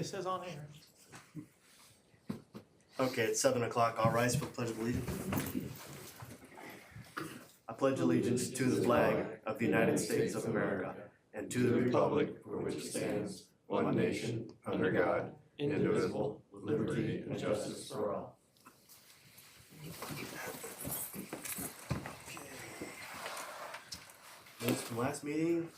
says on here. Okay, it's 7 o'clock. I'll rise for the Pledge of Allegiance. I pledge allegiance to the flag of the United States of America and to the republic for which it stands, one nation, under God, indivisible, with liberty and justice for all. Minutes from last meeting.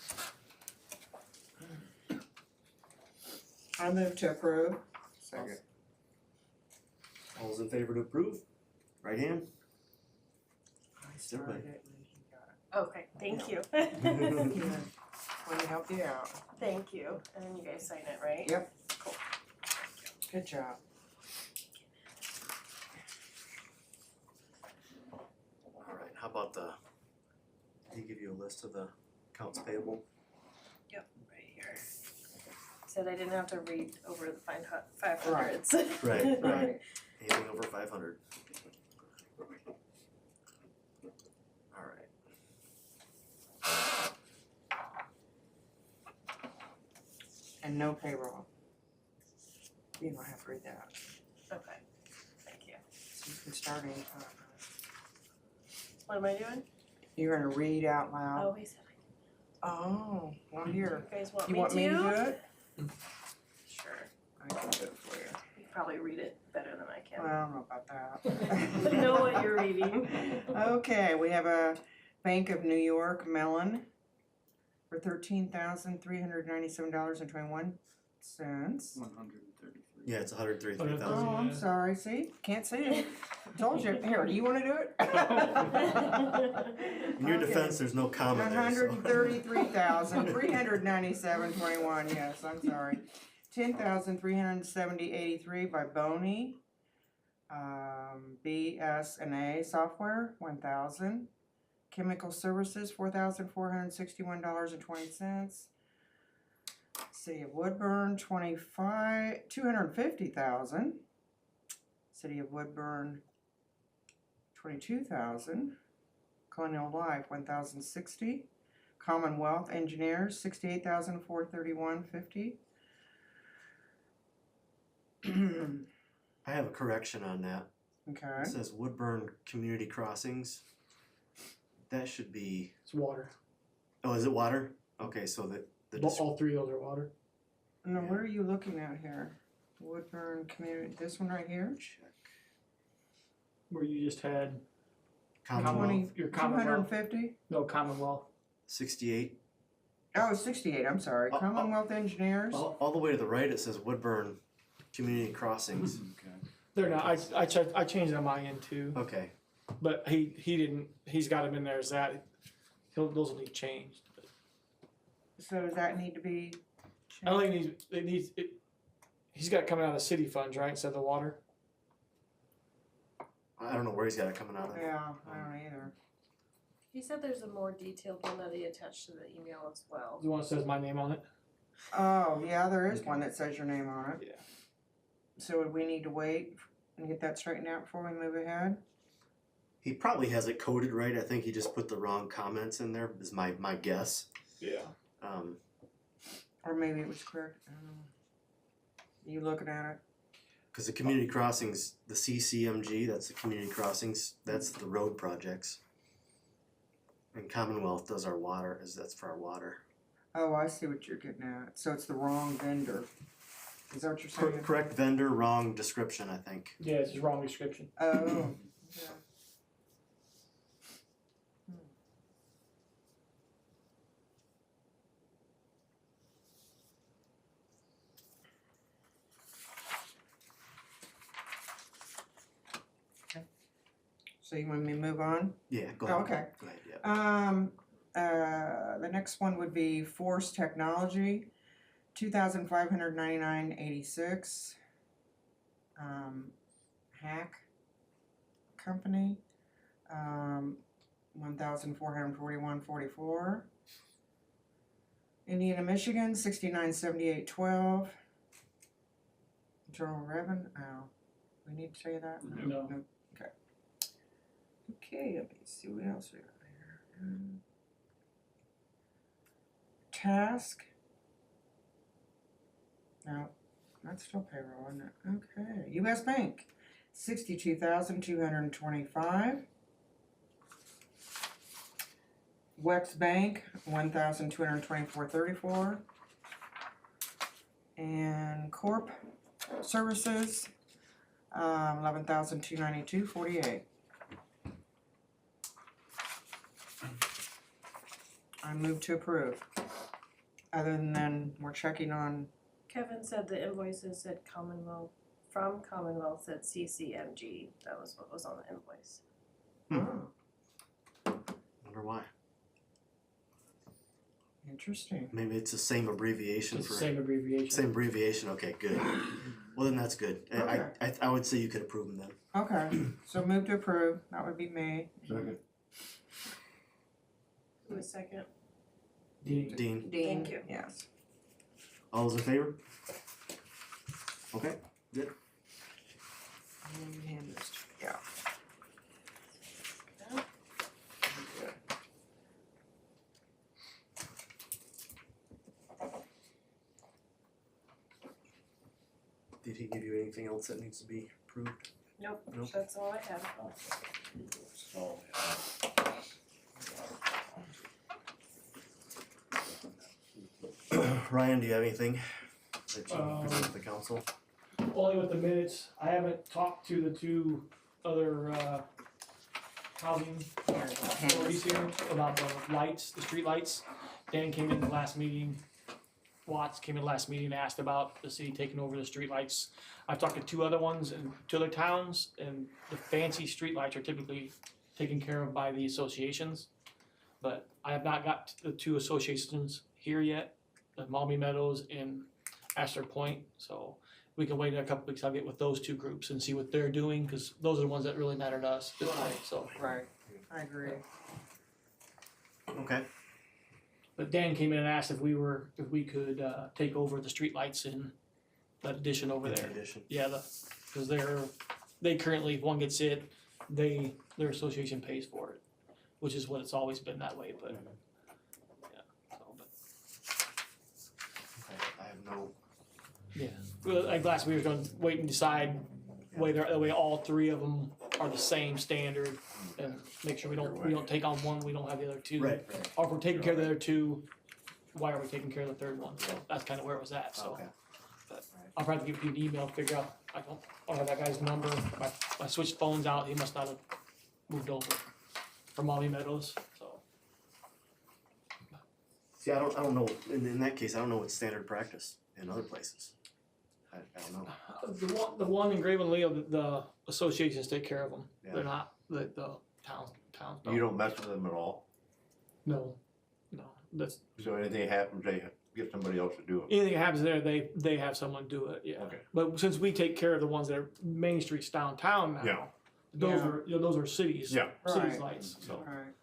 I move to approve. Second. All those in favor to approve? Right hand. Everybody. Okay, thank you. Yeah. Want to help you out. Thank you. And then you guys sign it, right? Yep. Cool. Good job. Alright, how about did he give you a list of the accounts payable? Yep, right here. Said I didn't have to read over the 500s. Right, Right. anything over 500. Alright. And no payroll. You don't have to read that. Okay, thank you. So you can start anytime. What am I doing? You're gonna read out loud. Oh, he said Oh, well here. you guys want You me want to? me to do it? Sure. I can do it for you. You can probably read it better than I Well, I can. don't know about I know what you're reading. that. Okay, we have a Bank of New York melon for $13,397.21. 133. Yeah, it's 133,000. Oh, I'm sorry, see, can't see it. Told you, here, do you wanna do it? In your defense, there's no comma there, so. 133,397.21, yes, I'm sorry. 10,370.83 by Boney. BS&A software, 1,000. Chemical services, $4,461.20. City of Woodburn, 250,000. City of Woodburn, 22,000. Colonial Life, 1,060. Commonwealth Engineers, 68,431.50. I have a correction on that. Okay. It says Woodburn Community Crossings. That should be, It's water. oh, is it water? Okay, so the All three of those are water. Now, what are you looking at here? Woodburn Community, this one right here? check. Where you just had Commonwealth, your Commonwealth. 250? No, Commonwealth. 68. Oh, 68, I'm sorry. Oh, oh. Commonwealth Engineers? All the way to the right, it says Woodburn Community Crossings. Okay. They're not. I changed it on my end too. Okay, But he didn't. He's got them in there as that. Those will need changed. So does that need to be I don't think it needs. He's got it coming out of city funds, right? Instead of the water. I don't know where he's got it coming out of. Yeah, I don't either. He said there's a more detailed one that he attached to the email as well. The one that says my name on it. Oh, yeah, there is one that says your name on it. Yeah. So would we need to wait and get that straightened out before we move ahead? He probably has it coded right. I think he just put the wrong comments in there, is my guess. Yeah. Or maybe it was correct, I don't know. You looking at it? Because the community crossings, the CCMG, that's the community crossings, that's the road projects. And Commonwealth does our water, that's for our water. Oh, I see what you're getting at. So it's the wrong vendor. Is that what you're saying? Correct vendor, wrong description, I think. Yeah, it's just wrong description. Oh, yeah. So you want me to move on? Yeah, go Oh, ahead. okay. Go ahead, yeah. The next one would be Force Technology, 2,599.86. Hack Company, 1,441.44. Indiana, Michigan, 6978.12. Internal revenue. Oh, we need to say that. No. Okay. Okay. Let me see what else we got here. Task. No. That's still payroll, isn't it? Okay, US Bank, 62,225. Wex Bank, 1,224.34. And Corp Services, 11,292.48. I move to approve. Other than we're checking on, Kevin said the invoices said Commonwealth, from Commonwealth said CCMG, that was what was on the invoice. Wonder why. Interesting. Maybe it's the same abbreviation It's for. the same abbreviation. Same abbreviation, okay, good. Well, then that's good. I would say you could approve them then. Okay, so move to approve, that would be me. Second. Who was second? Dean. Dean, Dean, Thank you. yes. all those in favor? Okay, good. And you hand this to, yeah. Did he give you anything else that needs to be approved? Nope, Nope. that's all I had. Ryan, do you have anything that you present to the council? Only with the minutes, I haven't talked to the two other, housing authorities here about the lights, the street lights. Dan came in the last meeting, Watts came in the last meeting and asked about the city taking over the street lights. I've talked to two other ones in two other towns, and the fancy street lights are typically taken care of by the associations. But I have not got the two associations here yet, the Malmy Meadows and Astor Point, so we can wait a couple weeks. I'll get with those two groups and see what they're doing, cause those are the ones that really matter to us, this way, so. Right, I agree. Okay, But Dan came in and asked if we could, take over the streetlights in that addition over in there. addition. Yeah, cause they currently, if one gets it, their association pays for it, which is what it's always been that way, but. Yeah, so, but, Okay, I have no, well, like last week, we were gonna wait and decide that way all three of them are the same standard, and make sure we don't take on one, we don't have the other two. right, Or if we're taking care of the other two, why are we taking care of the third one? So that's kinda where it was at, so. okay. I'll probably give you an email to figure out, I don't have that guy's number, I switched phones out, he must not have moved over from Molly Meadows, so. See, I don't know, in that case, I don't know what's standard practice in other places. I don't know. The one in Graven Leo, the associations take care of them, Yeah. they're not, the towns don't. You don't mess with them at all? No, that's, So anything happens, they get somebody else to do it? anything that happens there, they have someone do it, yeah. Okay. But since we take care of the ones that are Main Streets downtown now, Yeah. those are cities, Yeah. cities Right. lights, so. Right,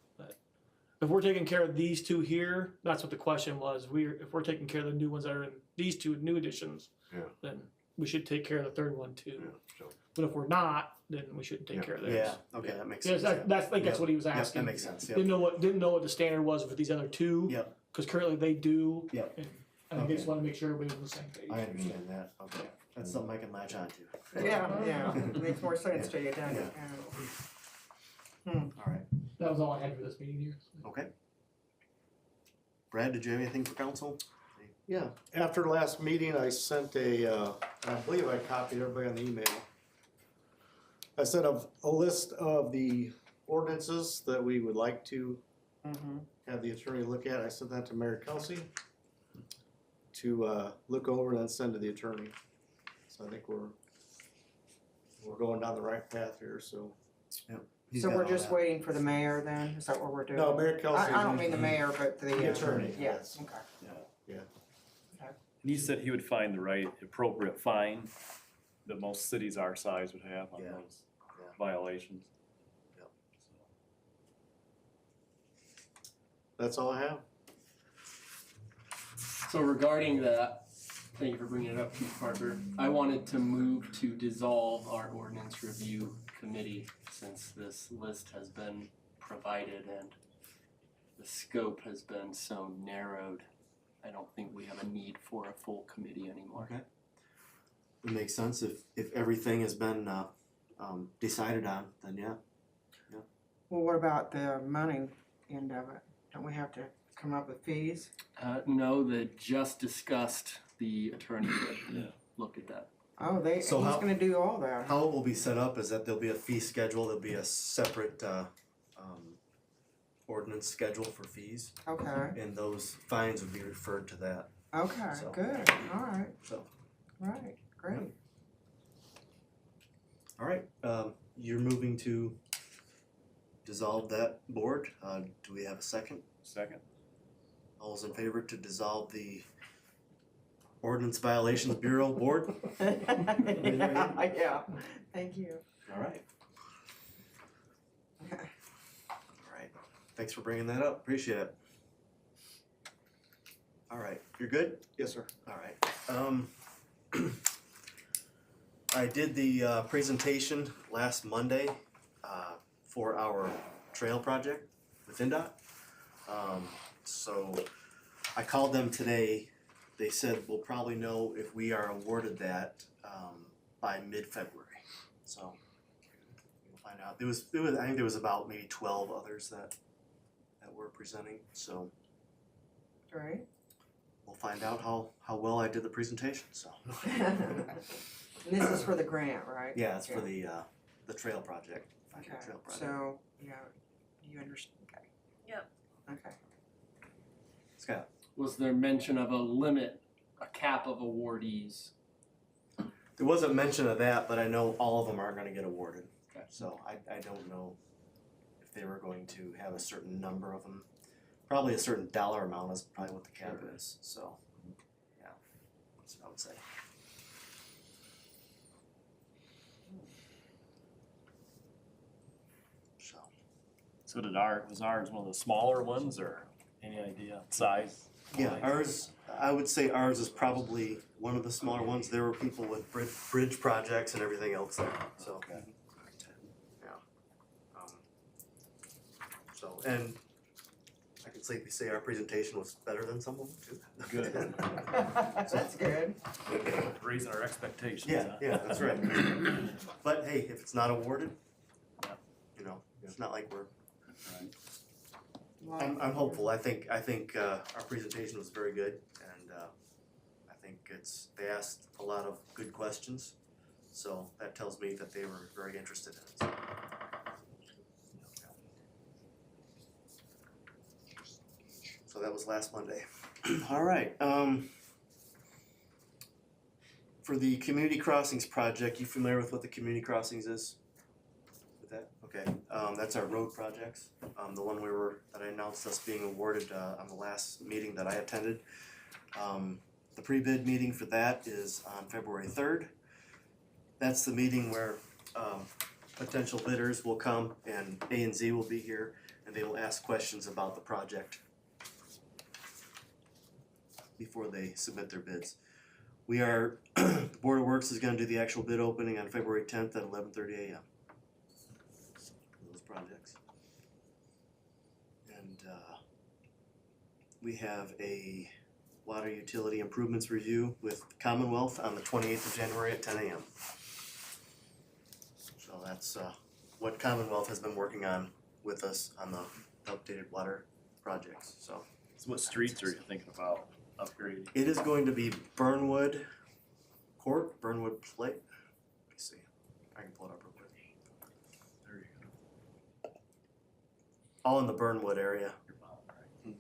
If we're taking care of these two here, that's what the question was, if we're taking care of the new ones that are in these two new additions, Yeah. then we should take care of the third one Yeah, too. so, But if we're not, then we shouldn't take Yeah. care of theirs. Yeah, okay, that makes Yes, sense. that's, I think that's what he was Yep, that asking. makes sense, Didn't yep. know what the standard was for these other two. Yep. Cause currently they do. Yep. And I just wanna make sure everybody's on the same page. I understand that, okay. That's something I can latch on to. yeah, makes more sense to you, doesn't it? Yeah. Alright, That was all I had for this meeting here. okay. Brad, did you have anything for council? Yeah, after last meeting, I sent I believe I copied everybody on the email. I sent a list of the ordinances that we would like to Mm-hmm. have the attorney look at. I sent that to Mayor Kelsey to look over and then send to the attorney. So I think we're going down the right path here, so. He's So got we're all just that. waiting for the mayor then, is that what we're doing? No, Mayor Kelsey. I don't mean the mayor, but the. The attorney, Yes, okay. And he said he would find the right appropriate fine that most cities our size would have on Yeah. those Yeah. violations. Yep. That's all I have. So regarding that, thank you for bringing it up, Chief Parker. I wanted to move to dissolve our ordinance review committee since this list has been provided and the scope has been so narrowed. I don't think we have a need for a full committee anymore. Okay. it makes sense. If everything has been, decided on, then yeah. Well, what about the money end of it? Don't we have to come up with fees? No, they just discussed the attorney that looked at that. Oh, he's So how- gonna do all that. How it will be set up is that there'll be a fee schedule, there'll be a separate, ordinance schedule for fees, Okay, and those fines would be referred to that, okay, So- good, alright, so. right, great. Alright, you're moving to dissolve that board, do we have a second? Second. All those in favor to dissolve the Ordinance Violations Bureau Board? Yeah, thank you. Alright. Alright, thanks for bringing that up, appreciate it. Alright, you're good? Yes, sir. Alright, I did the, presentation last Monday, for our trail project with NDOT. So I called them today, they said we'll probably know if we are awarded that, by mid-February, so. We'll find out, I think there was about maybe 12 others that were presenting, so Great. we'll find out how well I did the presentation, so. And this is for the grant, right? Yeah, it's for the trail project, Okay, five-year trail project. so, yeah, you understand, okay. Yep. Okay. Scott? Was there mention of a limit, a cap of awardees? There wasn't mention of that, but I know all of them aren't gonna get awarded. Okay. So I don't know if they were going to have a certain number of them. Probably a certain dollar amount is probably what the cap is, so, yeah, that's what I would say. So, So was ours one of the smaller ones or any idea size? yeah, ours, I would say ours is probably one of the smaller ones. There were people with bridge projects and everything else there, so. Okay. Yeah. So, and I can safely say our presentation was better than some of them too. Good. That's good. Raising our expectations, Yeah, huh? yeah, that's right. But hey, if it's not awarded, Yeah. you know, it's not like we're, Well, I'm hopeful. I think, our presentation was very good and, I think they asked a lot of good questions. So that tells me that they were very interested in it. So that was last Monday. All right, for the community crossings project, you familiar with what the community crossings is? With that, okay, that's our road projects, the one that I announced us being awarded, on the last meeting that I attended. The pre-bid meeting for that is on February 3rd. That's the meeting where, potential bidders will come and A and Z will be here and they will ask questions about the project before they submit their bids. We are, the Board of Works is gonna do the actual bid opening on February 10th at 11:30 a.m. for those projects. And, we have a water utility improvements review with Commonwealth on the 28th of January at 10 a.m. So that's, what Commonwealth has been working on with us on the updated water projects, so. So what streets are you thinking about upgrading? It is going to be Burnwood Court, Burnwood Plate. Let me see, I can pull it up real quick. There you go. All in the Burnwood area. Your bottom right.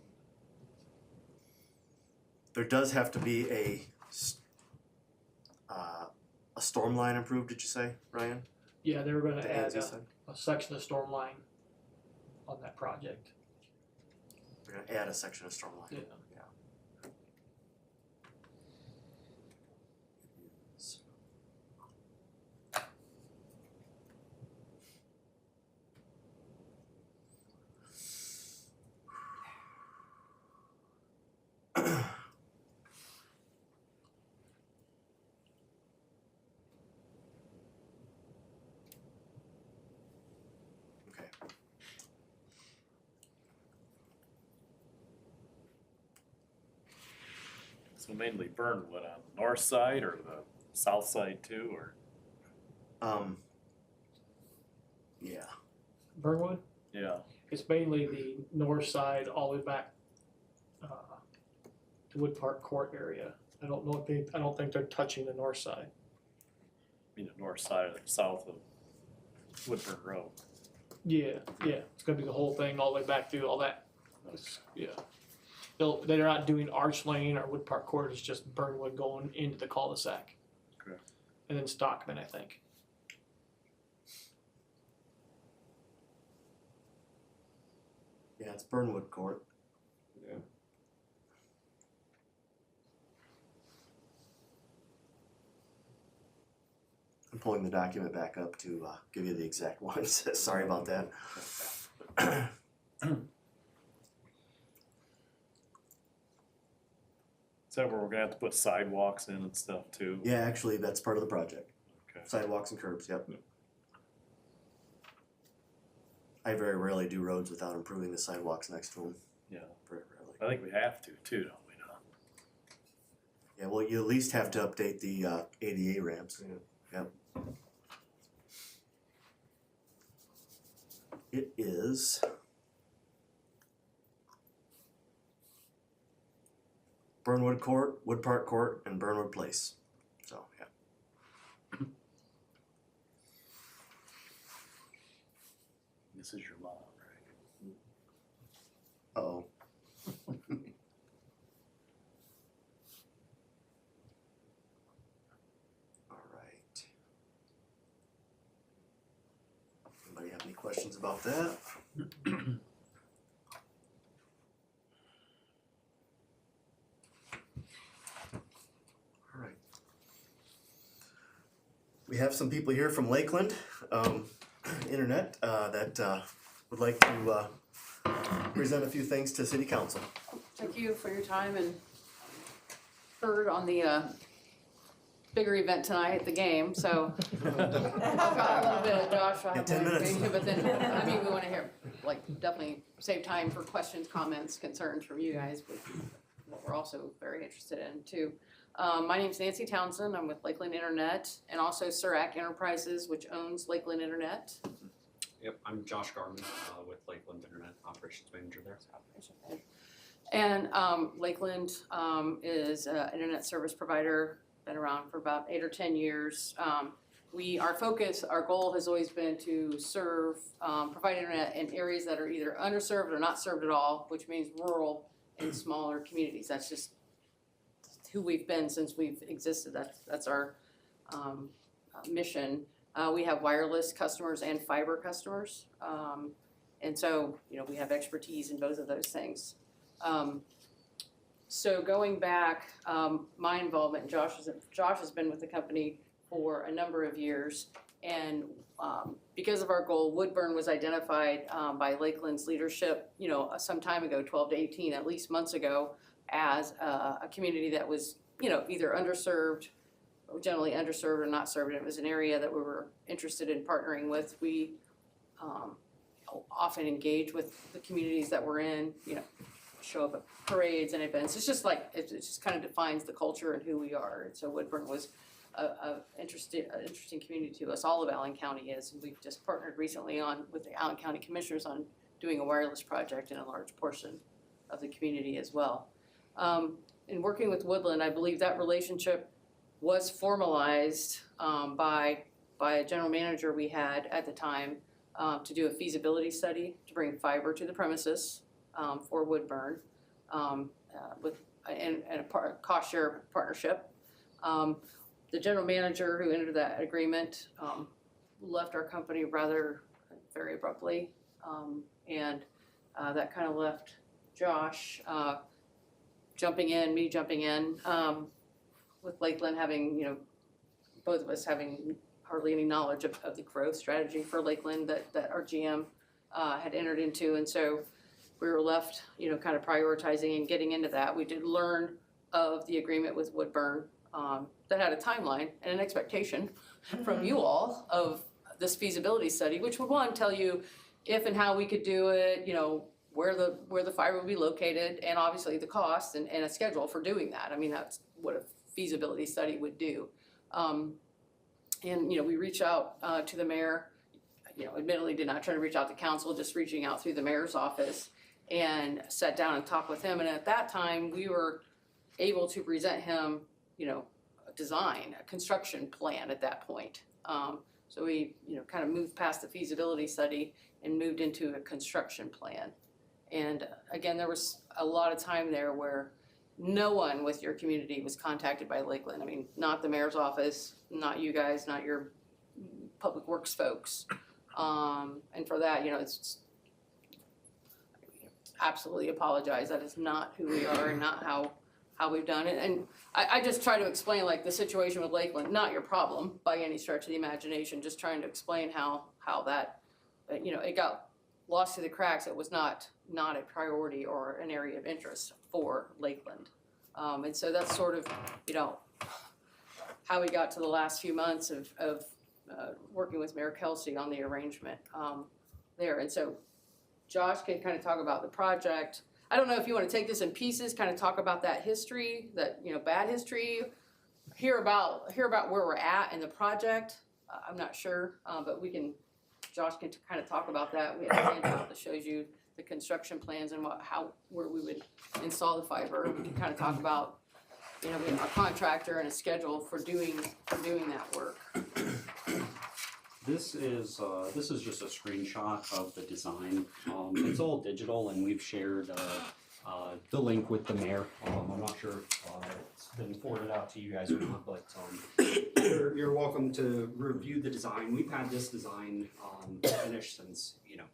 There does have to be a storm line improved, did you say, Ryan? Yeah, they were gonna The add ANSI side? a section of storm line on that project. We're gonna add a section of storm line. Yeah. Okay. So mainly Burnwood on the north side or the south side too, or? Yeah, Burnwood, Yeah, it's mainly the north side all the way back, to Wood Park Court area. I don't think they're touching the north side. I mean, the north side or south of Woodburn Road. Yeah, it's gonna be the whole thing, all the way back through all that. Yeah. They're not doing Arch Lane or Wood Park Court, it's just Burnwood going into the cul-de-sac. Okay. And then Stockman, I think. yeah, it's Burnwood Court. Yeah. I'm pulling the document back up to give you the exact ones. Sorry about that. Is that where we're gonna have to put sidewalks in and stuff too? Yeah, actually, that's part of the project. Okay. Sidewalks and curbs, yep. I very rarely do roads without improving the sidewalks next to them. Yeah. Very rarely. I think we have to too, don't we not? Yeah, well, you at least have to update the ADA ramps. Yep. It is Burnwood Court, Wood Park Court, and Burnwood Place. So, yeah. This is your lot, right? Uh-oh. All right. Anybody have any questions about that? All right. We have some people here from Lakeland, Internet, that would like to present a few things to City Council. Thank you for your time and heard on the bigger event tonight at the game, so I've got a little bit, Josh, I Yeah, have 10 more minutes. information, but then, I mean, we wanna hear, like, definitely save time for questions, comments, concerns from you guys, but what we're also very interested in too. My name's Nancy Townsend, I'm with Lakeland Internet, and also Surac Enterprises, which owns Lakeland Internet. Yep, I'm Josh Garman with Lakeland Internet Operations Manager there. And Lakeland is an internet service provider, been around for about 8 or 10 years. Our goal has always been to serve, provide internet in areas that are either underserved or not served at all, which means rural and smaller communities. That's just who we've been since we've existed. That's our mission. We have wireless customers and fiber customers. And so, we have expertise in both of those things. So going back, my involvement, Josh has been with the company for a number of years. And because of our goal, Woodburn was identified by Lakeland's leadership, some time ago, 12 to 18 at least months ago, as a community that was, either underserved, generally underserved or not served. And it was an area that we were interested in partnering with. We often engage with the communities that we're in, show up at parades and events. It's just like, it just kind of defines the culture and who we are. And so Woodburn was an interesting community to us. All of Allen County is. And we've just partnered recently with the Allen County Commissioners on doing a wireless project in a large portion of the community as well. In working with Woodland, I believe that relationship was formalized by a general manager we had at the time to do a feasibility study to bring fiber to the premises for Woodburn with a cost share partnership. The general manager who entered that agreement left our company very abruptly, and that kind of left Josh me jumping in, with Lakeland having, both of us having hardly any knowledge of the growth strategy for Lakeland that our GM had entered into. And so we were left, kind of prioritizing and getting into that. We did learn of the agreement with Woodburn that had a timeline and an expectation from you all of this feasibility study, which would, one, tell you if and how we could do it, where the fiber would be located, and obviously the cost and a schedule for doing that. I mean, that's what a feasibility study would do. And, you know, we reached out to the mayor, you know, admittedly did not try to reach out to council, just reaching out through the mayor's office and sat down and talked with him. And at that time, we were able to present him, you know, a design, a construction plan at that point. So we, you know, kind of moved past the feasibility study and moved into a construction plan. And again, there was a lot of time there where no one with your community was contacted by Lakeland. I mean, not the mayor's office, not you guys, not your public works folks. And for that, you know, it's absolutely apologize. That is not who we are and not how we've done it. And I just try to explain like the situation with Lakeland, not your problem by any stretch of the imagination, just trying to explain how that, you know, it got lost through the cracks. It was not a priority or an area of interest for Lakeland. And so that's sort of, you know, how we got to the last few months of working with Mayor Kelsey on the arrangement there. And so Josh can kind of talk about the project. I don't know if you want to take this in pieces, kind of talk about that history, that, you know, bad history, hear about where we're at in the project. I'm not sure, but Josh can kind of talk about that. We have a handout that shows you the construction plans and where we would install the fiber. We can kind of talk about, you know, we have a contractor and a schedule for doing that work. This is just a screenshot of the design. It's all digital, and we've shared the link with the mayor. I'm not sure if it's been forwarded out to you guys or not, but you're welcome to review the design. We've had this design finished since, you know,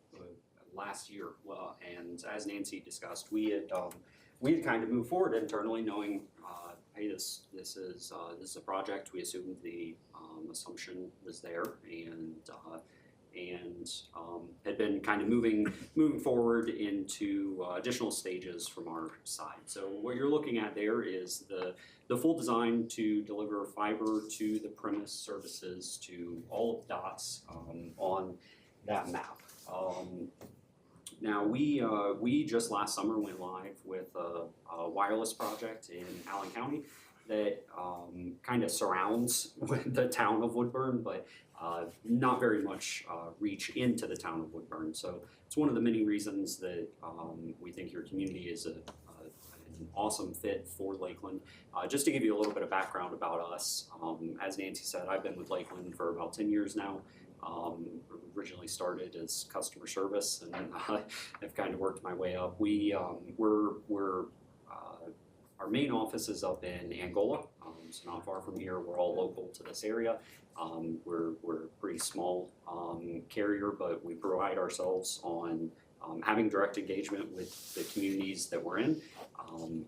last year. And as Nancy discussed, we had kind of moved forward internally, knowing, hey, this is a project. We assumed the assumption was there, and had been kind of moving forward into additional stages from our side. So what you're looking at there is the full design to deliver fiber to the premise services to all of dots on that map. Now we just last summer went live with a wireless project in Allen County that kind of surrounds the town of Woodburn, but not very much reach into the town of Woodburn. So it's one of the many reasons that we think your community is an awesome fit for Lakeland. Just to give you a little bit of background about us, as Nancy said, I've been with Lakeland for about 10 years now. Originally started as customer service, and I've kind of worked my way up. Our main office is up in Angola, so not far from here. We're all local to this area. We're a pretty small carrier, but we pride ourselves on having direct engagement with the communities that we're in,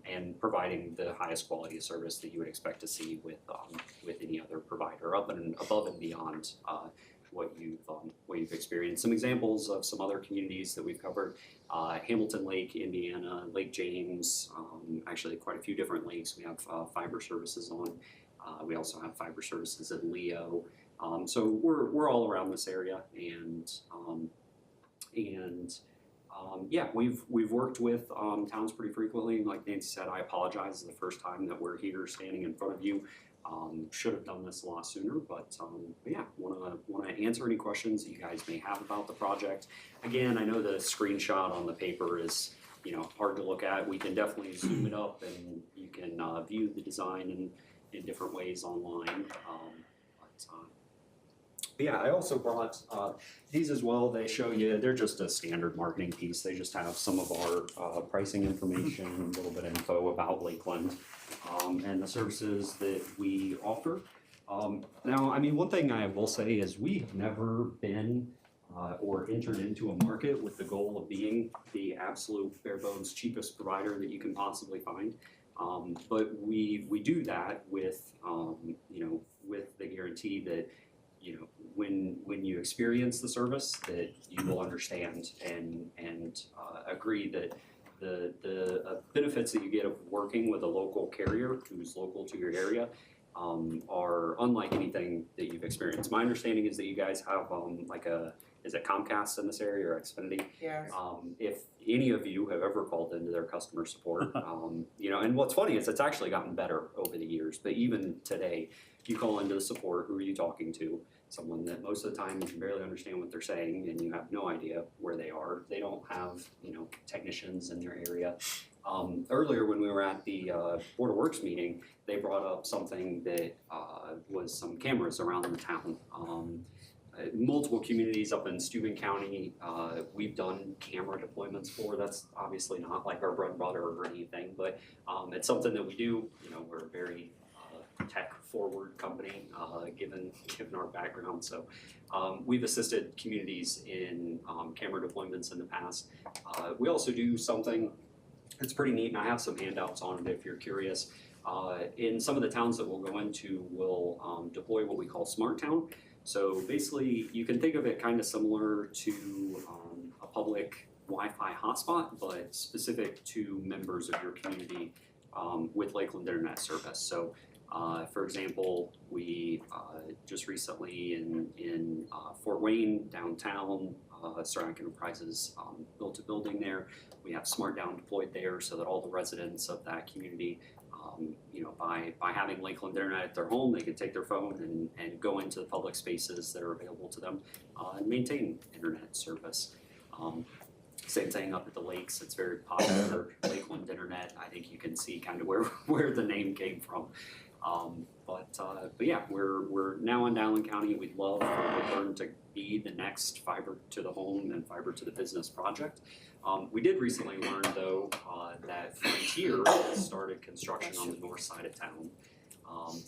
and providing the highest quality of service that you would expect to see with any other provider, above and beyond what you've experienced. Some examples of some other communities that we've covered: Hamilton Lake, Indiana, Lake James, actually quite a few different lakes. We have fiber services on. We also have fiber services in Leo. So we're all around this area, and yeah, we've worked with towns pretty frequently. Like Nancy said, I apologize. It's the first time that we're here standing in front of you. Should have done this a lot sooner, but yeah, want to answer any questions that you guys may have about the project. Again, I know the screenshot on the paper is, you know, hard to look at. We can definitely zoom it up, and you can view the design in different ways online. But yeah, I also brought these as well. They show you, they're just a standard marketing piece. They just have some of our pricing information, a little bit of info about Lakeland, and the services that we offer. Now, I mean, one thing I will say is we've never been or entered into a market with the goal of being the absolute bare bones cheapest provider that you can possibly find. But we do that with, you know, with the guarantee that, you know, when you experience the service, that you will understand and agree that the benefits that you get of working with a local carrier who's local to your area are unlike anything that you've experienced. My understanding is that you guys have is it Comcast in this area or Xfinity? Yeah. If any of you have ever called into their customer support, and what's funny is it's actually gotten better over the years, but even today, you call into the support, who are you talking to? Someone that most of the time you can barely understand what they're saying and you have no idea where they are. They don't have, technicians in their area. Earlier when we were at the Board of Works meeting, they brought up something that was some cameras around the town. Multiple communities up in Steuben County, we've done camera deployments for. That's obviously not like our bread and butter or anything, but it's something that we do. We're a very tech forward company, given our background. So we've assisted communities in camera deployments in the past. We also do something that's pretty neat, and I have some handouts on it if you're curious. In some of the towns that we'll go into, we'll deploy what we call Smart Town. So basically, you can think of it kind of similar to a public Wi-Fi hotspot, but specific to members of your community with Lakeland Internet Service. So, for example, we just recently in Fort Wayne, downtown, Ceramic Enterprises built a building there. We have Smart Down deployed there so that all the residents of that community by having Lakeland Internet at their home, they can take their phone and go into the public spaces that are available to them and maintain internet service. Same thing up at the lakes. It's very popular, Lakeland Internet. I think you can see kind of where the name came from. But yeah, we're now in Allen County. We'd love for Woodburn to be the next fiber to the home and fiber to the business project. We did recently learn though that Frontier started construction on the north side of town.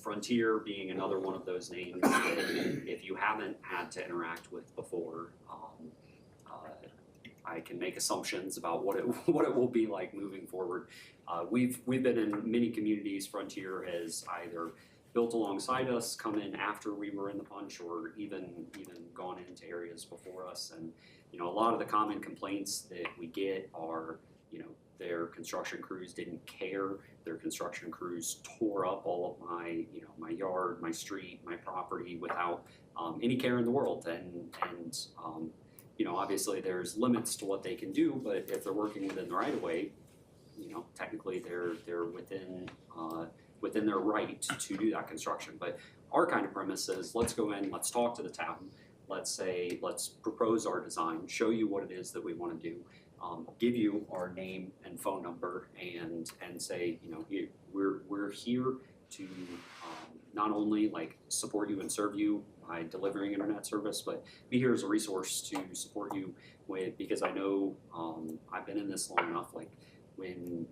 Frontier being another one of those names that if you haven't had to interact with before, I can make assumptions about what it will be like moving forward. We've been in many communities. Frontier has either built alongside us, come in after we were in the punch, or even gone into areas before us. And a lot of the common complaints that we get are, their construction crews didn't care. Their construction crews tore up all of my, my yard, my street, my property without any care in the world. And obviously there's limits to what they can do, but if they're working within the right of way, technically they're within their right to do that construction. But our kind of premise is, let's go in, let's talk to the town, let's propose our design, show you what it is that we want to do, give you our name and phone number, and say, we're here to not only support you and serve you by delivering internet service, but be here as a resource to support you with, because I know I've been in this long enough, when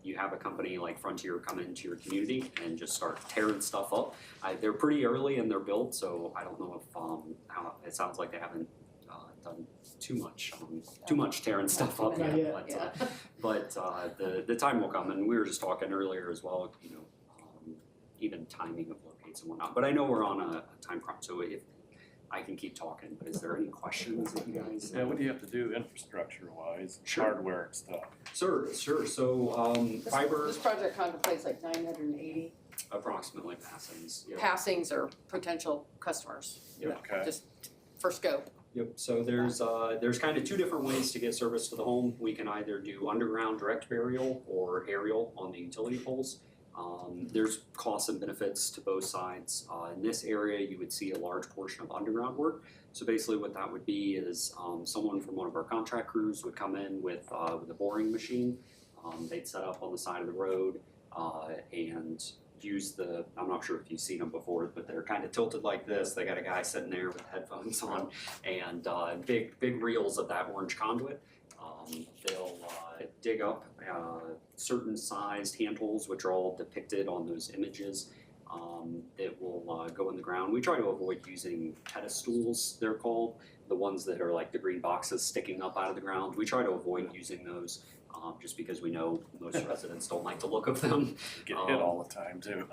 you have a company like Frontier come into your community and just start tearing stuff up. They're pretty early in their build, so I don't know if it sounds like they haven't done too much tearing stuff up Not yet. yet. But the time will come, and we were just talking earlier as well. Even timing of locates and whatnot. But I know we're on a time crunch, so if I can keep talking. But is there any questions that you guys? Yeah, what do you have to do infrastructure wise, Sure. hardware and stuff? Sure. So fiber This project contemplates like 980 approximately passings. Yep. passings or potential customers. Okay. Just for scope. Yep. So there's kind of two different ways to get service to the home. We can either do underground direct burial or aerial on the utility poles. There's costs and benefits to both sides. In this area, you would see a large portion of underground work. So basically what that would be is someone from one of our contract crews would come in with a boring machine. They'd set up on the side of the road and use I'm not sure if you've seen them before, but they're kind of tilted like this. They got a guy sitting there with headphones on and big reels of that orange conduit. They'll dig up certain sized handholds, which are all depicted on those images, that will go in the ground. We try to avoid using pedestals, they're called, the ones that are like the green boxes sticking up out of the ground. We try to avoid using those just because we know most residents don't like the look of them. Get hit all the time too.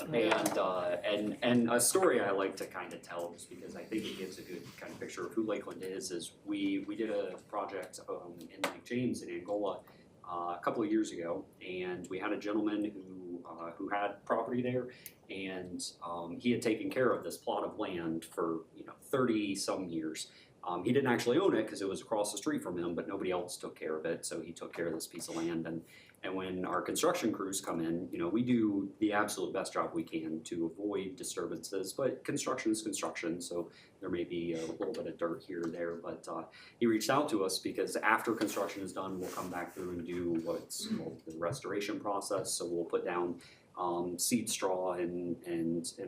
And a story I like to kind of tell, just because I think it gives a good kind of picture of who Lakeland is we did a project in Lake James in Angola a couple of years ago, and we had a gentleman who who had property there, and he had taken care of this plot of land for 30 some years. He didn't actually own it because it was across the street from him, but nobody else took care of it, so he took care of this piece of land. And when our construction crews come in, we do the absolute best job we can to avoid disturbances, but construction is construction, so there may be a little bit of dirt here or there, but he reached out to us because after construction is done, we'll come back through and do what's called the restoration process, so we'll put down seed straw and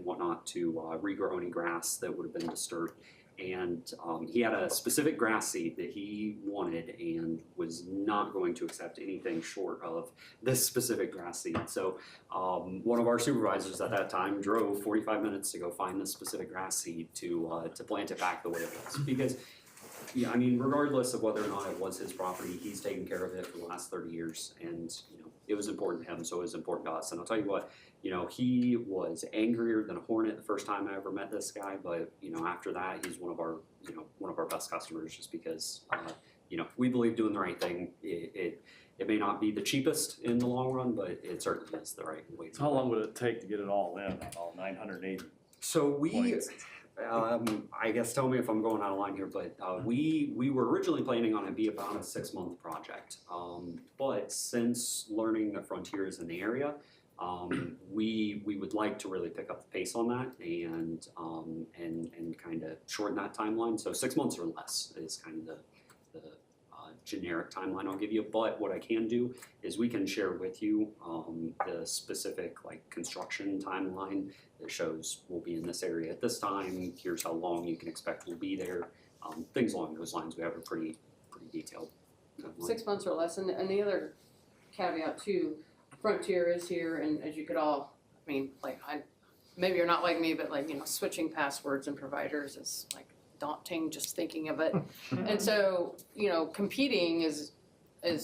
whatnot to regrow any grass that would have been disturbed. And he had a specific grass seed that he wanted and was not going to accept anything short of this specific grass seed. So one of our supervisors at that time drove 45 minutes to go find this specific grass seed to plant it back the way it was. Because, yeah, I mean, regardless of whether or not it was his property, he's taken care of it for the last 30 years, and it was important to him, so it was important to us. And I'll tell you what, he was angrier than a hornet the first time I ever met this guy, but after that, he's one of our best customers, just because we believe doing the right thing. It may not be the cheapest in the long run, but it certainly is the right way. So how long would it take to get it all in, all 980? So we. Points. I guess tell me if I'm going out of line here, but we were originally planning on it be about a 6-month project. But since learning the frontiers in the area, we would like to really pick up the pace on that and kind of shorten that timeline. So 6 months or less is kind of the generic timeline I'll give you. But what I can do is we can share with you the specific construction timeline that shows we'll be in this area at this time. Here's how long you can expect we'll be there. Things along those lines. We have a pretty detailed timeline. 6 months or less, and the other caveat too, Frontier is here, and as you could all, maybe you're not like me, but switching passwords and providers is daunting just thinking of it. And so, competing is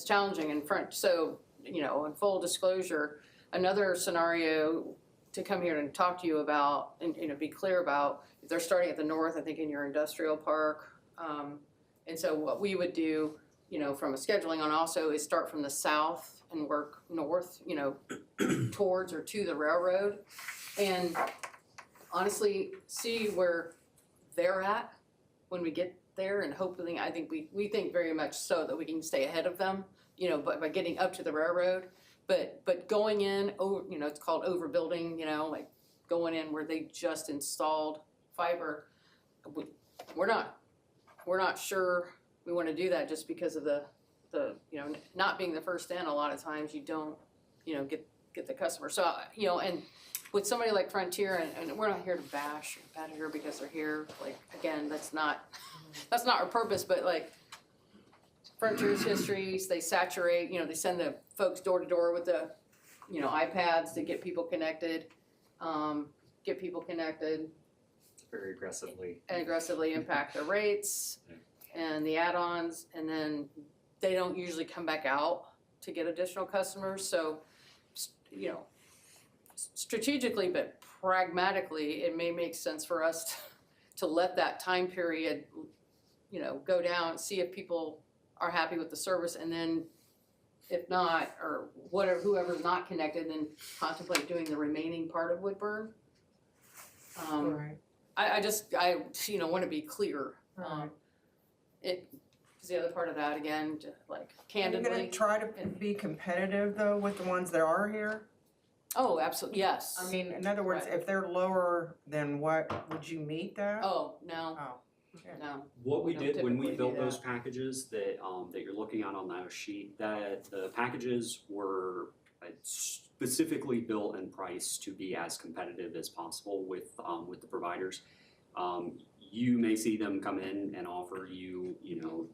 challenging in front. So, in full disclosure, another scenario to come here and talk to you about and be clear about, if they're starting at the north, I think in your industrial park. And so what we would do, from a scheduling on also is start from the south and work north, towards or to the railroad. And honestly, see where they're at when we get there, and hopefully, I think we think very much so that we can stay ahead of them, by getting up to the railroad. But going in, it's called overbuilding, going in where they just installed fiber. We're not sure we want to do that just because of the not being the first in. A lot of times you don't, get the customer. So, and with somebody like Frontier, and we're not here to bash a competitor because they're here. Again, that's not our purpose. But Frontier's histories, they saturate. They send the folks door to door with the, iPads to get people connected. Very aggressively. And aggressively impact the rates and the add-ons, and then they don't usually come back out to get additional customers. So, strategically but pragmatically, it may make sense for us to let that time period, go down, see if people are happy with the service, and then if not, or whatever, whoever's not connected, then contemplate doing the remaining part of Woodburn. Right. I want to be clear. Is the other part of that again, candidly. Are you gonna try to be competitive though with the ones that are here? Oh, absolutely, yes. I mean, in other words, Right. if they're lower than what, would you meet that? Oh, no, Oh, okay. no. What we We don't did when we typically built do those that. packages that you're looking at on that sheet, that the packages were specifically built and priced to be as competitive as possible with the providers. You may see them come in and offer you,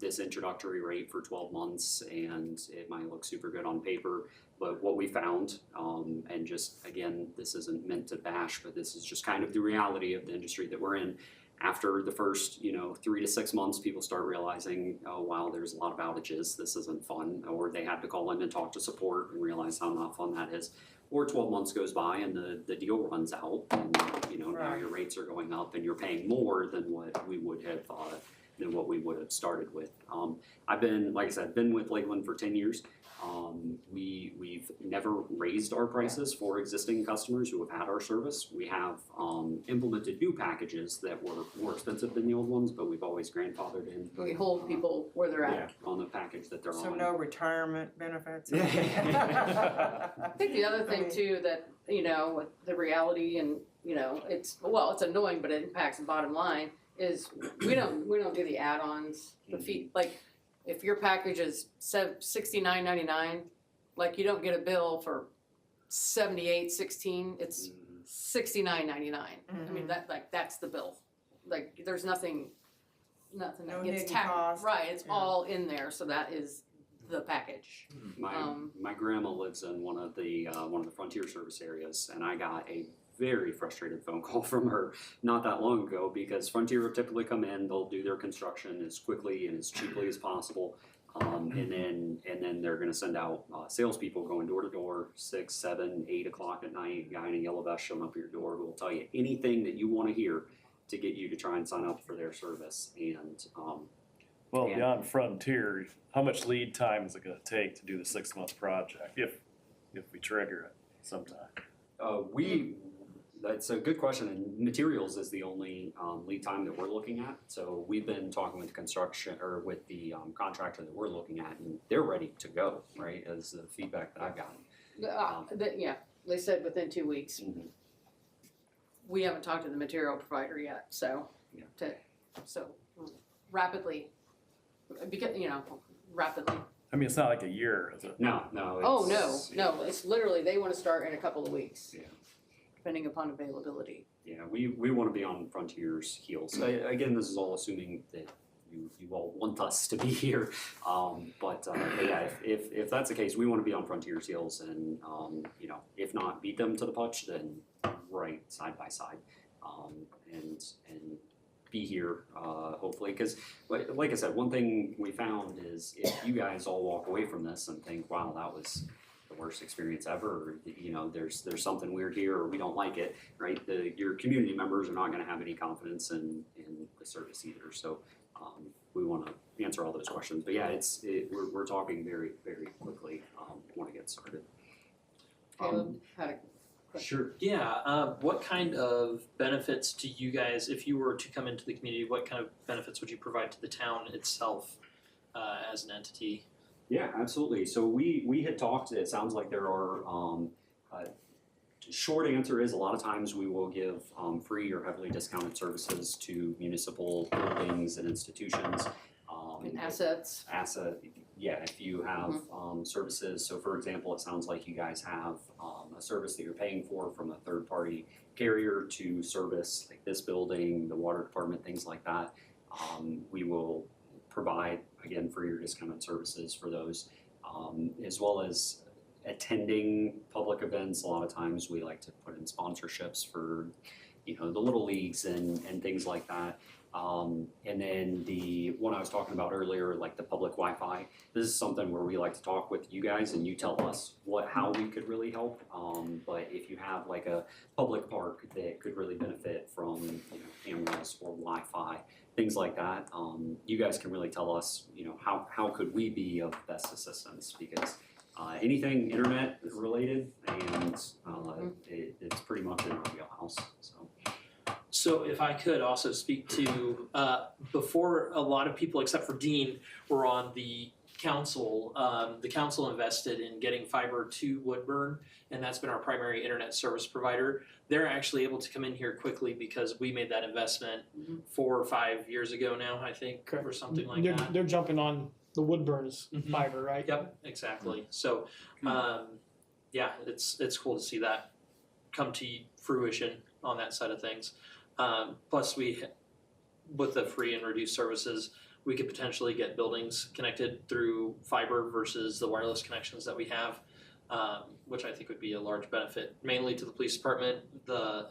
this introductory rate for 12 months, and it might look super good on paper. But what we found, and just again, this isn't meant to bash, but this is just kind of the reality of the industry that we're in. After the first, 3 to 6 months, people start realizing, oh wow, there's a lot of outages. This isn't fun, or they had to call in and talk to support and realize how not fun that is. Or 12 months goes by and the deal runs out, and now Right. your rates are going up and you're paying more than what we would have what we would have started with. I've been, like I said, been with Lakeland for 10 years. We've never raised our prices for existing customers who have had our service. We have implemented new packages that were more expensive than the old ones, but we've always grandfathered in. We hold people where they're at. On the package that they're So on. no retirement benefits? I think the other thing too, that, you know, with the reality and, you know, it's annoying, but it impacts the bottom line, is we don't do the add-ons, the fee, like, if your package is $69.99, like, you don't get a bill for $78.16, it's $69.99. I mean, that's the bill. Like, there's nothing No that gets hidden tacked, cost. right, it's Yeah. all in there, so that is the package. My grandma lives in one of the Frontier Service areas, and I got a very frustrated phone call from her not that long ago, because Frontier will typically come in, they'll do their construction as quickly and as cheaply as possible, and then they're going to send out salespeople going door to door, 6, 7, 8 o'clock at night. A guy in a yellow vest showing up at your door who will tell you anything that you want to hear to get you to try and sign up for their service. And Well, Yeah. beyond Frontier, how much lead time is it gonna take to do the 6-month project, if we trigger it sometime? That's a good question, and materials is the only lead time that we're looking at. So we've been talking with construction, or with the contractor that we're looking at, and they're ready to go, right, as the feedback that I've gotten. Yeah, they said within 2 weeks. Mhm. We haven't talked to the material provider yet, so, Yeah. so rapidly, because, you know, rapidly. I mean, it's not like a year, is it? No, Oh, it's- no, it's literally, they wanna start in a couple of weeks. Yeah. Depending upon availability. Yeah, we want to be on Frontier's heels. Again, this is all assuming that you all want us to be here. But yeah, if that's the case, we want to be on Frontier's heels, and you know, if not beat them to the punch, then right side by side, and be here hopefully. Because like I said, one thing we found is if you guys all walk away from this and think, wow, that was the worst experience ever, or, you know, there's something weird here, or we don't like it, right? Your community members are not going to have any confidence in the service either. So we want to answer all those questions. But yeah, we're talking very, very quickly. Want to get started. Caleb had a question. Sure. Yeah. What kind of benefits do you guys, if you were to come into the community, what kind of benefits would you provide to the town itself as an entity? Yeah, absolutely. So we had talked, it sounds like there are, short answer is a lot of times we will give free or heavily discounted services to municipal buildings and institutions. And assets. Yeah, if you have services, so for example, it sounds like you guys have a service that you're paying for from a third party carrier to service like this building, the water department, things like that. We will provide, again, free or discounted services for those, as well as attending public events. A lot of times we like to put in sponsorships for, you know, the little leagues and things like that. And then the one I was talking about earlier, like the public Wi-Fi, this is something where we like to talk with you guys and you tell us how we could really help. But if you have like a public park that could really benefit from, you know, cameras or Wi-Fi, things like that, you guys can really tell us, you know, how could we be of best assistance, because anything internet related, and it's pretty much in our wheelhouse. So if I could also speak to, before a lot of people except for Dean were on the council invested in getting fiber to Woodburn, and that's been our primary internet service provider. They're actually able to come in here quickly because we made that investment 4 or 5 years ago now, I think, or something like that. They're jumping on the Woodburn's fiber, right? Yep, exactly. So, yeah, it's cool to see that come to fruition on that side of things. Plus, with the free and reduced services, we could potentially get buildings connected through fiber versus the wireless connections that we have, which I think would be a large benefit, mainly to the police department. The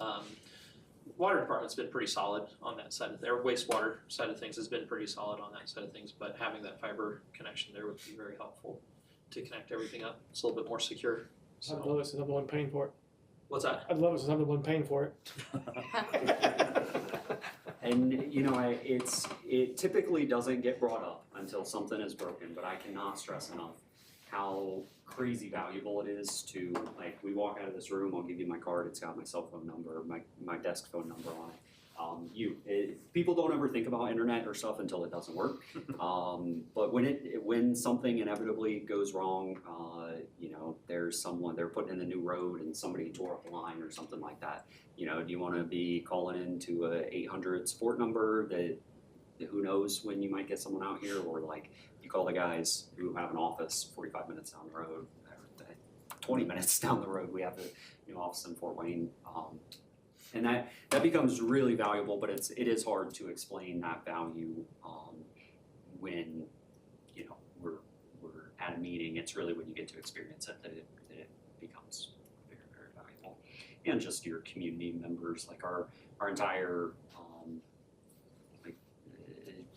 water department's been pretty solid on that side of their wastewater side of things has been pretty solid on that side of things, but having that fiber connection there would be very helpful to connect everything up. It's a little bit more secure. I'd love it since I'm the one paying for it. What's that? I'd love it since I'm the one paying for it. and you know, it typically doesn't get brought up until something is broken, but I cannot stress enough how crazy valuable it is to, like, we walk out of this room, I'll give you my card, it's got my cell phone number, my desk phone number on it. People don't ever think about internet or stuff until it doesn't work. But when something inevitably goes wrong, you know, there's someone, they're putting in a new road and somebody tore up a line or something like that. You know, do you want to be calling into a 800 support number that who knows when you might get someone out here, or like you call the guys who have an office 45 minutes down the road, 20 minutes down the road, we have a new office in Fort Wayne. And that becomes really valuable, but it is hard to explain that value when, you know, we're at a meeting. It's really when you get to experience it that it becomes very, very valuable. And just your community members, like our entire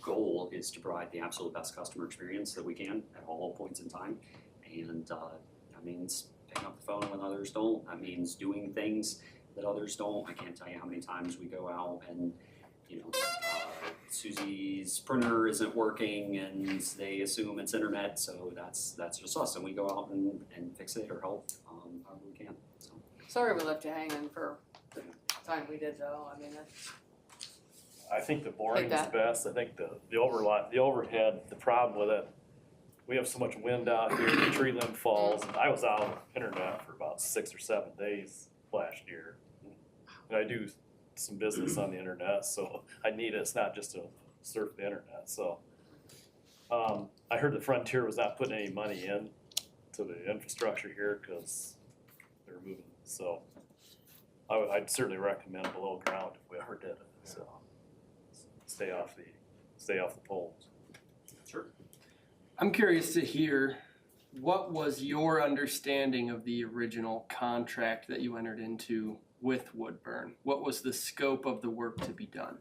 goal is to provide the absolute best customer experience that we can at all points in time. And that means picking up the phone when others don't. That means doing things that others don't. I can't tell you how many times we go out and, you know, Susie's printer isn't working and they assume it's internet, so that's just us, and we go out and fix it or help however we can. So. Sorry we left you hanging for the time we did though, I mean, that's. I think the boring is that. best. I think the overhead, the problem with it, we have so much wind out here, the tree limb falls, and I was out on internet for about 6 or 7 days last year. And I do some business on the internet, so I need it. It's not just to surf the internet. So I heard the Frontier was not putting any money in to the infrastructure here because they're moving. So I'd certainly recommend below ground if we ever did it. So stay off the poles. Sure. I'm curious to hear, what was your understanding of the original contract that you entered into with Woodburn? What was the scope of the work to be done?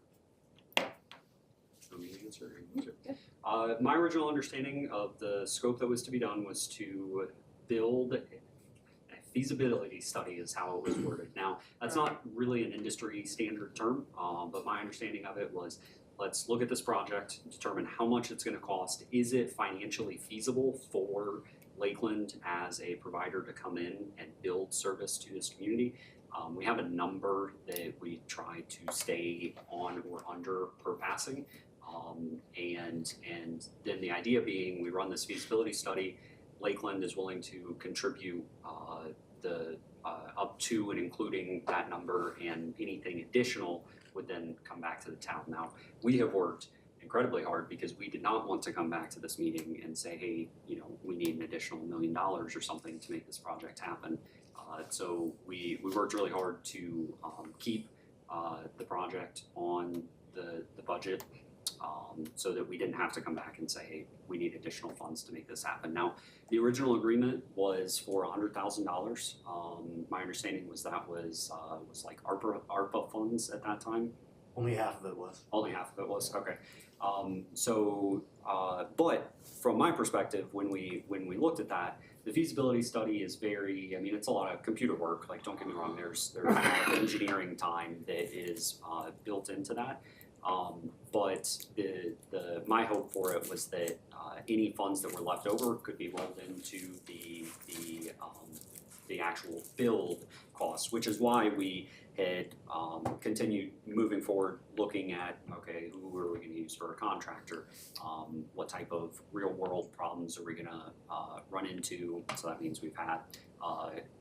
My original understanding of the scope that was to be done was to build a feasibility study, is how it was worded. Now, that's not really an industry standard term, but my understanding of it was, let's look at this project, determine how much it's going to cost. Is it financially feasible for Lakeland as a provider to come in and build service to this community? We have a number that we try to stay on or under per passing. And then the idea being, we run this feasibility study, Lakeland is willing to contribute up to and including that number, and anything additional would then come back to the town. Now, we have worked incredibly hard because we did not want to come back to this meeting and say, hey, you know, we need an additional $1 million or something to make this project happen. So we worked really hard to keep the project on the budget, so that we didn't have to come back and say, hey, we need additional funds to make this happen. Now, the original agreement was for $100,000. My understanding was that was like ARPA funds at that time. Only half of it was. Only half of it was, okay. But from my perspective, when we looked at that, the feasibility study is very, I mean, it's a lot of computer work. Like, don't get me wrong, there's a lot of engineering time that is built into that. But my hope for it was that any funds that were left over could be rolled into the actual build costs, which is why we had continued moving forward, looking at, okay, who are we going to use for a contractor? What type of real world problems are we going to run into? So that means we've had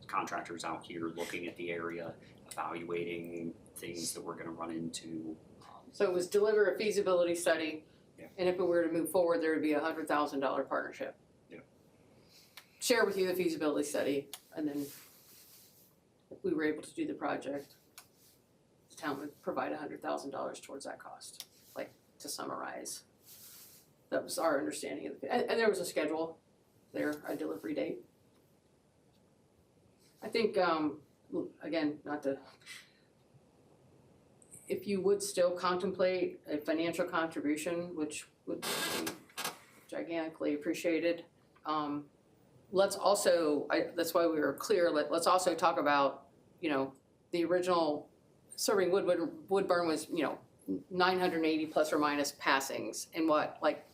contractors out here looking at the area, evaluating things that we're going to run into. So it was deliver a feasibility study, Yeah. and if it were to move forward, there would be a $100,000 partnership. Yeah. Share with you the feasibility study, and then if we were able to do the project, the town would provide $100,000 towards that cost. Like, to summarize, that was our understanding of the, and there was a schedule there, a delivery date. I think, again, not to, if you would still contemplate a financial contribution, which would be gigantically appreciated, let's also, that's why we were clear, let's also talk about, you know, the original serving Woodburn was, you know, 980 plus or minus passings. And what, like,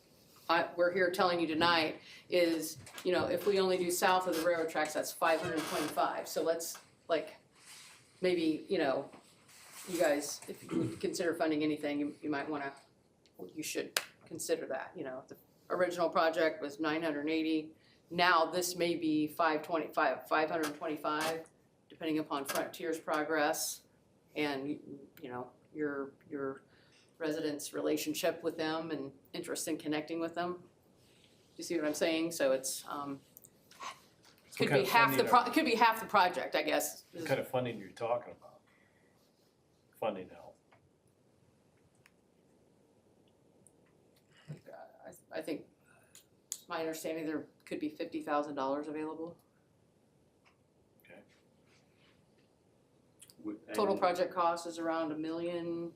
we're here telling you tonight is, you know, if we only do south of the railroad tracks, that's 525. So let's, like, maybe, you know, you guys, if you would consider funding anything, you might wanna, you should consider that, you know. The original project was 980. Now this may be 525, depending upon Frontier's progress and, you know, your residents' relationship with them and interest in connecting with them. Do you see what I'm saying? So it's, could be half the it could be half the project, I guess. What kind of funding you're talking about? Funding help. I think, my understanding, there could be $50,000 available. Total project cost is around $1 million.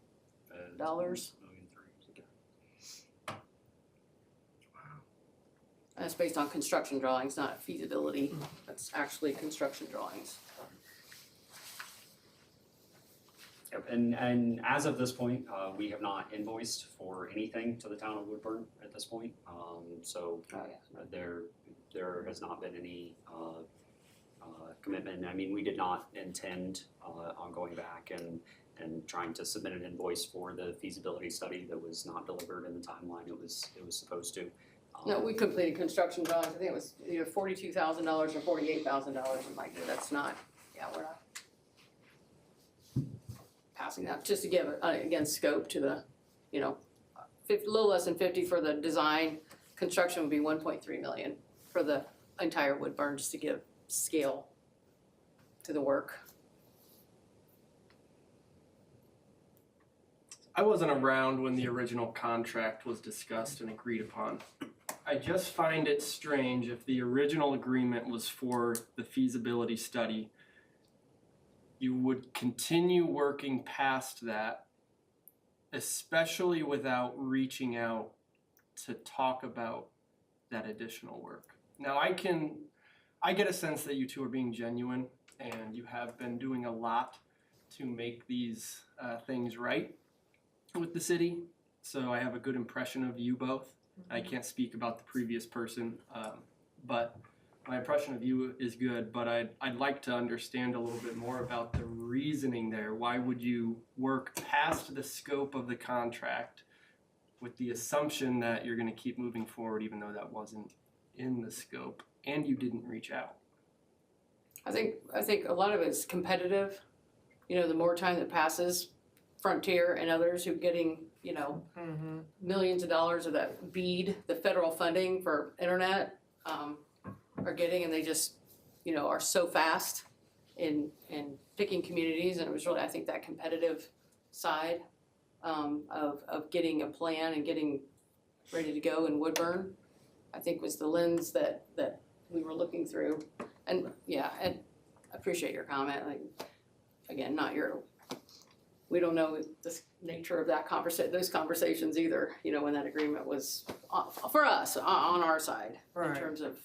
That's based on construction drawings, not feasibility. That's actually construction drawings. Yep, and as of this point, we have not invoiced for anything to the town of Woodburn at this point. So there has not been any commitment. I mean, we did not intend on going back and trying to submit an invoice for the feasibility study that was not delivered in the timeline it was supposed to. No, we completed construction drawings. I think it was either $42,000 or $48,000. I'm like, that's not, yeah, we're not passing that, just to give, again, scope to the, you know, a little less than 50 for the design. Construction would be 1.3 million for the entire Woodburn, just to give scale to the work. I wasn't around when the original contract was discussed and agreed upon. I just find it strange if the original agreement was for the feasibility study, you would continue working past that, especially without reaching out to talk about that additional work. Now I get a sense that you two are being genuine and you have been doing a lot to make these things right with the city, so I have a good impression of you both. I can't speak about the previous person, but my impression of you is good, but I'd like to understand a little bit more about the reasoning there. Why would you work past the scope of the contract with the assumption that you're going to keep moving forward even though that wasn't in the scope and you didn't reach out? I think a lot of it's competitive. You know, the more time that passes, Frontier and others who are getting, you know, millions of dollars of that BEAD, the federal funding for internet, are getting, and they just, you know, are so fast in picking communities. And it was really, I think, that competitive side of getting a plan and getting ready to go in Woodburn, I think was the lens that we were looking through. And yeah, and I appreciate your comment. Like, again, not your, we don't know the nature of that those conversations either, you know, when that agreement was for us on our side in terms of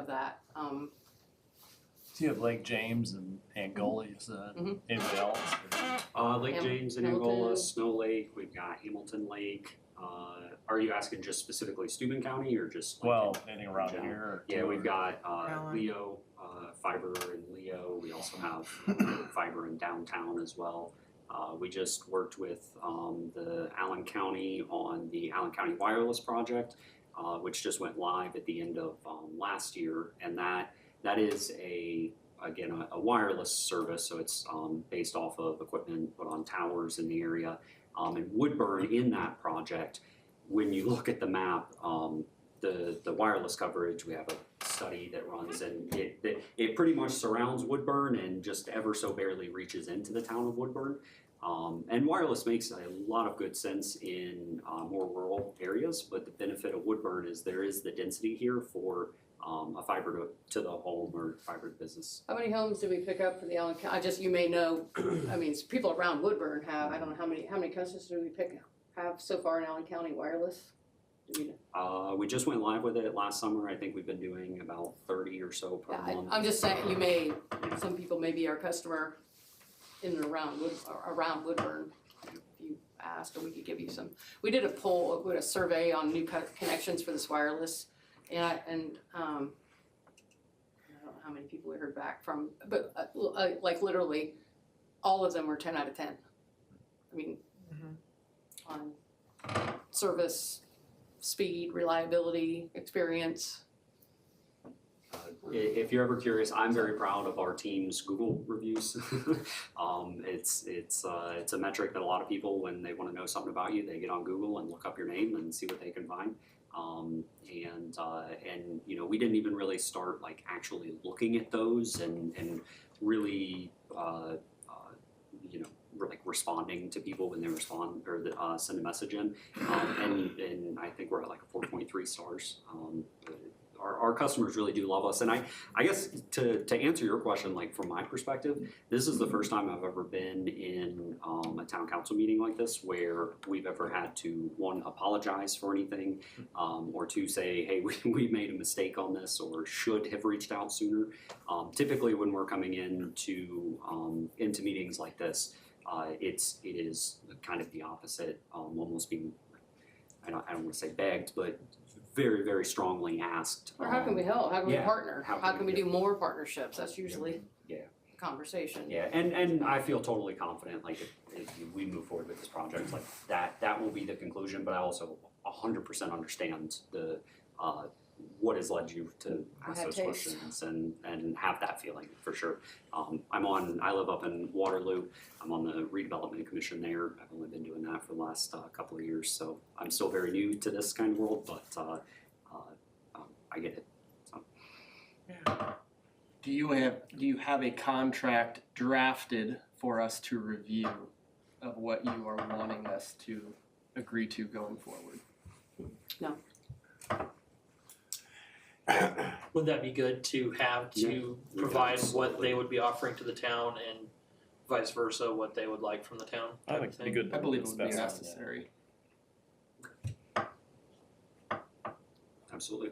that. So you have Lake James and Angola, you said. Anybody else? Lake James and Angola, Snow Lake, we've got Hamilton Lake. Are you asking just specifically Steuben County or just? Well, anything around here? Yeah, we've got Leo, fiber in Leo. We also have fiber in downtown as well. We just worked with the Allen County on the Allen County Wireless Project, which just went live at the end of last year, and that is a wireless service, so it's based off of equipment put on towers in the area. And Woodburn, in that project, when you look at the map, the wireless coverage, we have a study that runs, and it pretty much surrounds Woodburn and just ever so barely reaches into the town of Woodburn. And wireless makes a lot of good sense in more rural areas, but the benefit of Woodburn is there is the density here for a fiber to the home or fiber to business. How many homes did we pick up for the Allen County? You may know, I mean, people around Woodburn have, I don't know how many customers do we have so far in Allen County wireless? Do we know? We just went live with it last summer. I think we've been doing about 30 or so per month. I'm just saying, some people may be our customer in and around Woodburn, if you ask. asked, or we could give you some. We did a poll, we did a survey on new connections for this wireless, and I don't know how many people we heard back from, but like literally, all of them were 10 out of 10. I mean, on service, speed, reliability, experience. If you're ever curious, I'm very proud of our team's Google reviews. It's a metric that a lot of people, when they want to know something about you, they get on Google and look up your name and see what they can find. And you know, we didn't even really start like actually looking at those and really you know, like responding to people when they respond or send a message in. And I think we're at like a 4.3 stars. Our customers really do love us. And I guess to answer your question, like from my perspective, this is the first time I've ever been in a town council meeting like this where we've ever had to, one, apologize for anything, or two, say, hey, we made a mistake on this or should have reached out sooner. Typically when we're coming into meetings like this, it is kind of the opposite, almost being, I don't want to say begged, but very, very strongly asked. Or how can we help? How can we yeah, partner? How can we do more partnerships? That's usually yeah. the conversation. Yeah, and I feel totally confident, like if we move forward with this project, like that will be the conclusion, but I also 100% understand the what has led you to ask those questions and have that feeling for sure. I live up in Waterloo. I'm on the redevelopment commission there. I've only been doing that for the last couple of years, so I'm still very new to this kind of world, but I get it. So. Yeah. Do you have a contract drafted for us to review of what you are wanting us to agree to going forward? No. Would that be good to have to provide what they would be offering to the town and vice versa, what they would like from the town? I think it'd be good to I believe it would be discuss that. necessary. Absolutely.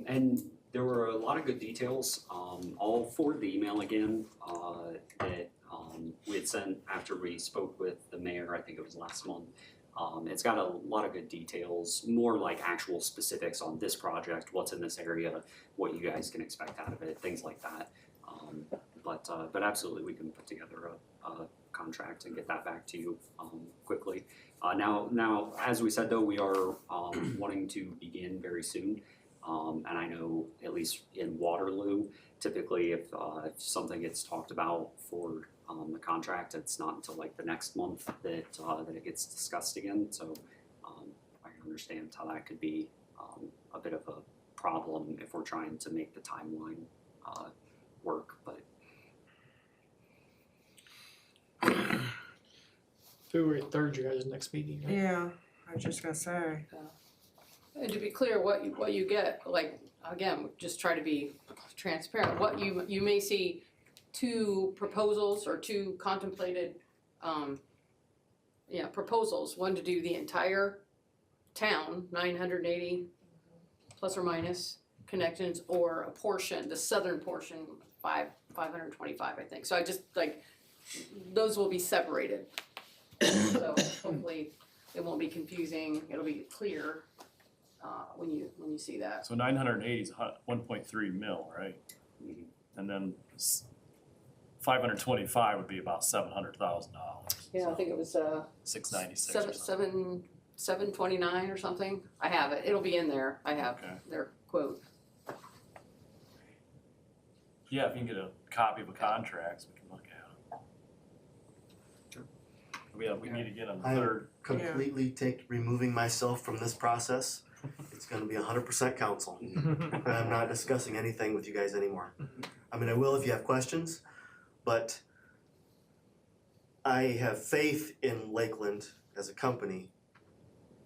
And there were a lot of good details. I'll forward the email again that we had sent after we spoke with the mayor, I think it was last month. It's got a lot of good details, more like actual specifics on this project, what's in this area, what you guys can expect out of it, things like that. But absolutely, we can put together a contract and get that back to you quickly. Now, as we said though, we are wanting to begin very soon. And I know at least in Waterloo, typically if something gets talked about for the contract, it's not until like the next month that it gets discussed again. So I can understand how that could be a bit of a problem if we're trying to make the timeline work. But February 3rd, you guys' next meeting, right? Yeah, I was just gonna say. And to be clear, what you get, like, again, just try to be transparent. What you may see two proposals or two contemplated, proposals. One to do the entire town, 980 plus or minus connections, or a portion, the southern portion, 525, I think. So I just like, those will be separated. So hopefully it won't be confusing. It'll be clear when you see that. So 980 is 1.3 mil, right? Mhm. And then 525 would be about $700,000. Yeah, I think it was 696 or something. 729 or something. I have it. It'll be in there. I have Okay. their quote. Yeah, if you can get a copy of a contract, so we can look at it. We meet again on the I 3rd. completely removing myself from this process. It's gonna be 100% council. I'm not discussing anything with you guys anymore. I mean, I will if you have questions, but I have faith in Lakeland as a company.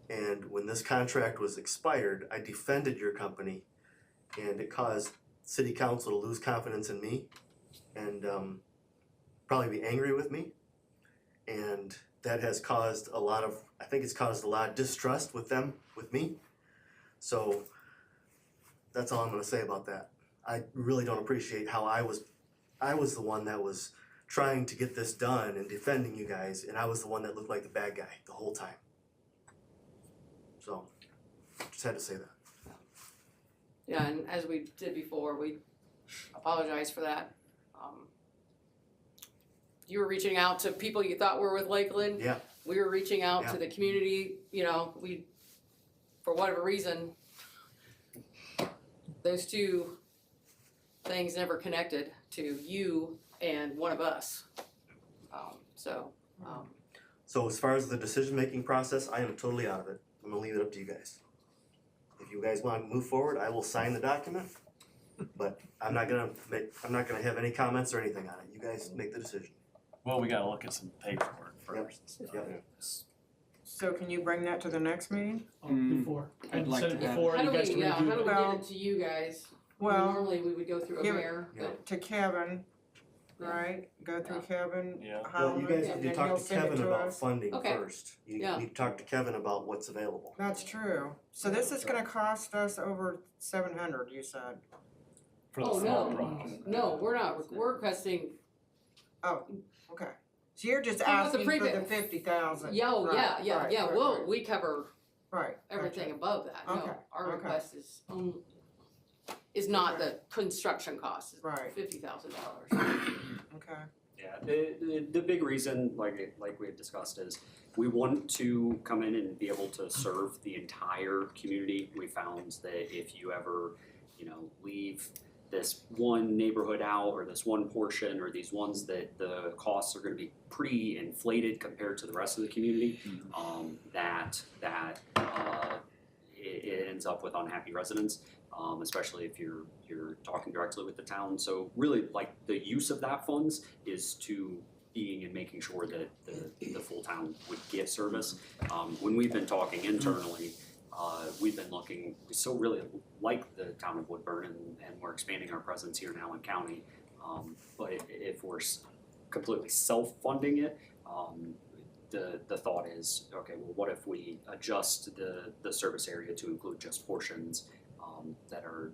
And when this contract was expired, I defended your company, and it caused city council to lose confidence in me and probably be angry with me. And that has caused I think it's caused a lot of distrust with me. So that's all I'm gonna say about that. I really don't appreciate how I was the one that was trying to get this done and defending you guys, and I was the one that looked like the bad guy the whole time. So, just had to say that. Yeah, and as we did before, we apologize for that. You were reaching out to people you thought were with Lakeland. Yeah. We were reaching out Yeah. to the community, you know, we, for whatever reason, those two things never connected to you and one of us. So as far as the decision-making process, I am totally out of it. I'm gonna leave it up to you guys. If you guys wanna move forward, I will sign the document, but I'm not gonna have any comments or anything on it. You guys make the decision. Well, we gotta look at some paperwork first. Yep. So can you bring that to the next meeting? Before, I I'd like said it to have- before, how and do you guys we, can yeah, review how do it. we Well- get it to you guys? Well, Normally, we would go through a give it- mayor, but to Kevin, right? Go through Kevin. Yeah. Well, you guys and need to then talk he'll to send it Kevin to about us. funding Okay. first. You Yeah. need to talk to Kevin about what's available. That's true. So this is gonna cost us over 700, you said. For the Oh, full no. project. no, we're not, we're requesting, Okay. So you're just How about the asking for the previous- 50,000? yeah, oh, yeah, Right, yeah, right, yeah, right, well, right. we cover Right. everything gotcha. above that, no, Okay, our okay. request is not the construction cost, it's Right. $50,000. Okay. Yeah, the big reason, like we had discussed, is we want to come in and be able to serve the entire community. We found that if you ever, leave this one neighborhood out or this one portion or these ones that the costs are gonna be pretty inflated compared to the rest of the community, it ends up with unhappy residents. Especially if you're talking directly with the town. So really, like, the use of that funds is to being and making sure that the full town would get service. When we've been talking internally, we've been looking, we still really like the town of Woodburn and we're expanding our presence here now in county. But if we're completely self-funding it, the thought is, okay, well, what if we adjust the service area to include just portions that are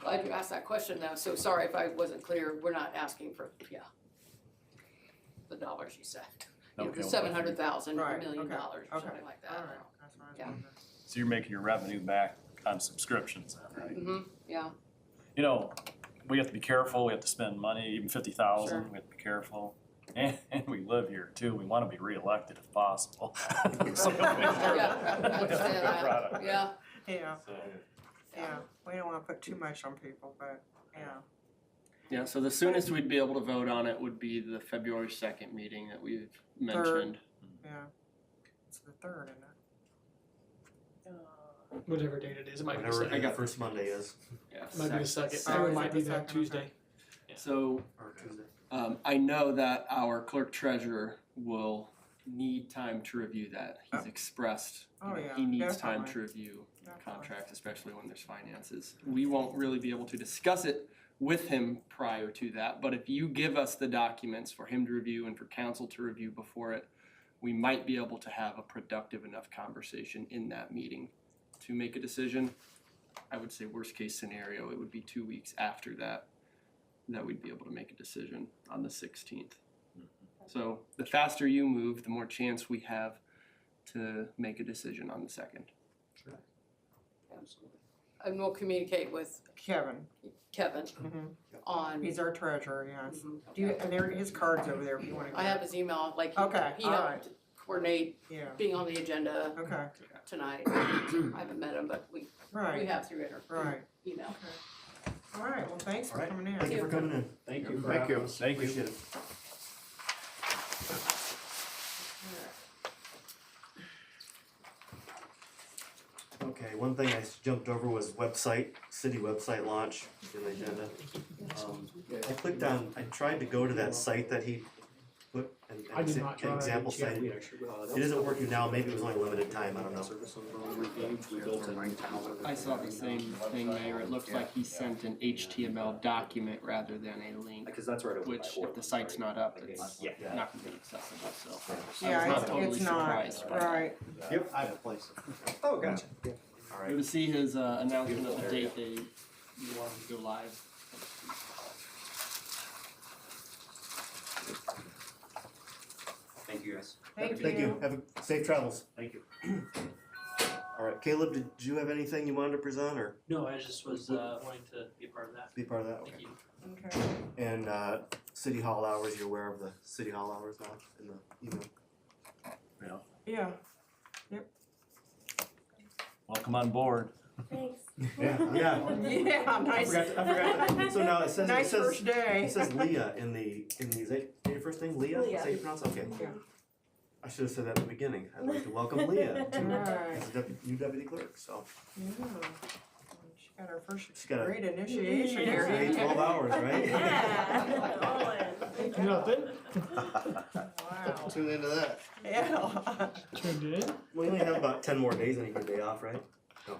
Glad you asked that question though, so sorry if I wasn't clear, we're not asking for, the dollars you said. Okay. The 700,000, Right, $1 million, okay, or okay. something like that. All right. That's what I was Yeah. wondering. So you're making your revenue back on subscriptions then, right? Mm-hmm, yeah, We have to be careful, we have to spend money, even 50,000, Sure. we have to be careful. And we live here too, we wanna be reelected if possible. So we'll make sure Yeah, that we have a understand good that. product. yeah, Yeah, So, yeah. We don't wanna put too much on people, but, yeah. Yeah, so the soonest we'd be able to vote on it would be the February 2nd meeting that we've mentioned. Yeah. It's the 3rd, isn't it? Whatever date it is, it might be the Whatever second. the first Monday is, Yeah, It might be the second, Oh, or it is might it be the the second? Tuesday. So or Tuesday. I know that our clerk treasurer will need time to review that. He's expressed Oh, yeah, he needs time definitely. to review Definitely. contracts, especially when there's finances. We won't really be able to discuss it with him prior to that, but if you give us the documents for him to review and for council to review before it, we might be able to have a productive enough conversation in that meeting to make a decision. I would say worst case scenario, it would be 2 weeks after that we'd be able to make a decision on the 16th. So the faster you move, the more chance we have to make a decision on the 2nd. absolutely. and we'll communicate with Kevin. Kevin Mhm. on. He's our treasurer, yes. Mhm. Do you, and there, his card's over there if you wanna. I have his email, like, Okay, he all helped right. coordinate Yeah, being on the agenda okay, tonight. I haven't met him, but we right, have through right. email. All right, well, thanks for All right. coming in. Thank you for coming in. Thank you for Thank having you. us. Thank you. Appreciate it. Okay, one thing I jumped over was city website launch in the agenda. I clicked on, I tried to go to that site that he put, I did not try. an example site. It isn't working now, maybe it was only a limited time, I don't know. I saw the same thing, Mayor. It looks like he sent an HTML document rather than a link, Because that's right over which if the site's not up, it's Yeah. not gonna be accessible, so. Yeah, I was not totally it's not, surprised by that. right. Yep, I have a place. Oh, gotcha. All Good right. to see his announcement of the date they wanted to go live. guys. Thank Thank you, have a safe travels. Thank you. All right, Caleb, did you have anything you wanted to present or No, I just was wanting to be a part of that. be part of that? Thank Okay. you. Okay. And city hall hours, you're aware of the city hall hours now in the email? Yeah. Welcome on board. Thanks. Yeah. Yeah, I nice. forgot. So now it Nice first day. says Leah in these, your first name, Leah? Leah. Is that how you pronounce it? Okay. Yeah. I should have said that at the beginning. I'd like to welcome Leah to Right. as a new deputy clerk, so. Yeah. She got her first She's got a great initiation It's here. 12 hours, right? Yeah. Nothing. Wow. Tune into that. Yeah. Tuned in. We only have about 10 more days and you get a day off, right? But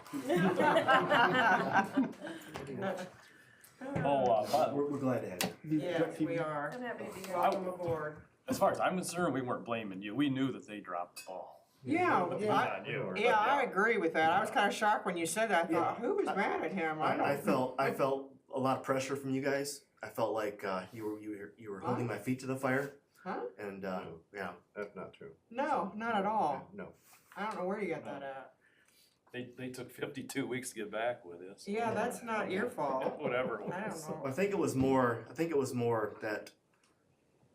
We're glad to have you. Yes, we are. I'm happy to be here. Welcome aboard. as far as I'm concerned, we weren't blaming you. We knew that they dropped the ball. Yeah, It was I, on you, but yeah, I agree with that. I was kinda shocked when you said that. I Yeah. thought, who was mad at him? I felt a lot of pressure from you guys. I felt like you were holding my feet to the fire. Huh? And yeah. That's not true. No, not at all. No. I don't know where you got that at. They took 52 weeks to get back with us. Yeah, that's not your fault. Whatever. it I was. don't know. I think it was more that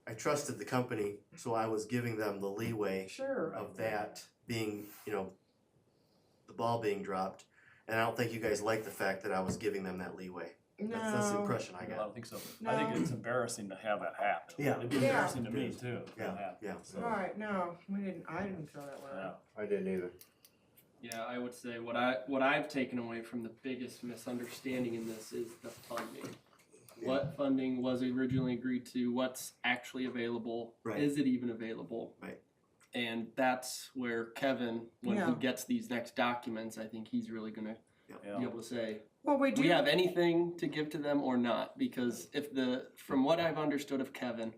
I trusted the company, so I was giving them the leeway Sure. of that being, the ball being dropped. And I don't think you guys liked the fact that I was giving them that leeway. That's the No. impression I I got. don't think so. I think it's embarrassing to have that happen. Yeah. It'd be Yeah. embarrassing to me too. if that Yeah, happened. yeah. So, Right, no, I didn't feel that way. yeah. I didn't either. Yeah, I would say what I've taken away from the biggest misunderstanding in this is the funding. What funding was originally agreed to? What's actually available? Right. Is it even available? Right. And that's where Kevin, when Yeah. he gets these next documents, I think he's really gonna Yeah. be able to say, Well, we do we do, have anything to give to them or not? Because from what I've understood of Kevin,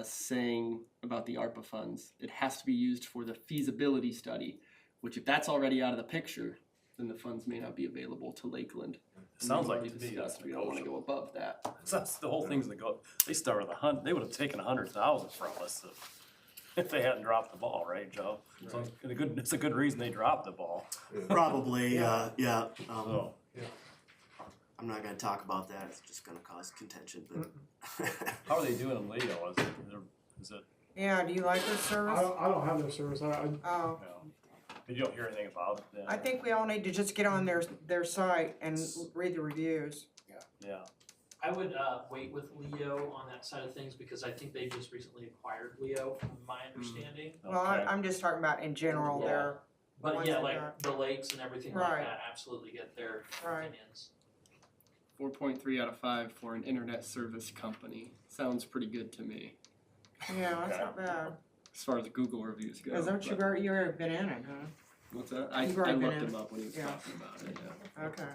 saying about the ARPA funds, it has to be used for the feasibility study, which if that's already out of the picture, then the funds may not be available to Lakeland. It sounds like we to me discussed, that's we don't wanna go above that. That's the whole thing's they started they would have taken 100,000 from us if they hadn't dropped the ball, right, Joe? So it's a good reason they dropped the ball. Probably, yeah. So, I'm not gonna talk about that. It's just gonna cause contention, but. how are they doing in Leo? Is it, yeah, do you like this service? I don't have their service. Oh, you don't hear anything about it then? I think we all need to just get on their site and read the reviews. Yeah. I would wait with Leo on that side of things because I think they just recently acquired Leo, from my understanding. Well, Okay. I'm just talking about in general, Yeah. their, But ones yeah, that like got- the lakes and everything like Right. that, absolutely get their Right. opinions. 4.3 out of 5 for an internet service company. Sounds pretty good to me, yeah, that's not bad. as far as the Google reviews go. Cause don't you but- already been in it, huh? What's that? I You've already been looked in. him up when he was Yeah. talking about it, yeah. Okay.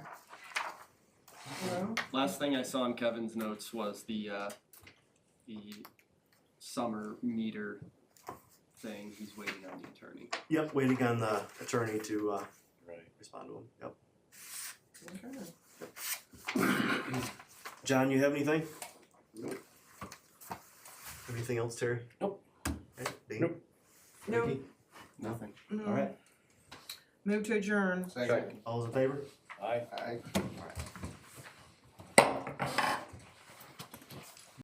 Well, Last thing I saw in Kevin's notes was the summer meter thing. He's waiting on the attorney. Yep, waiting on the attorney to Right. respond to him. Yep. okay. John, you have anything? Nope. Anything else, Terry? Nope. Okay, Dean? Nope. No. Ricky? Nothing. No. All right. Move to adjourn. Second. All those in favor? I I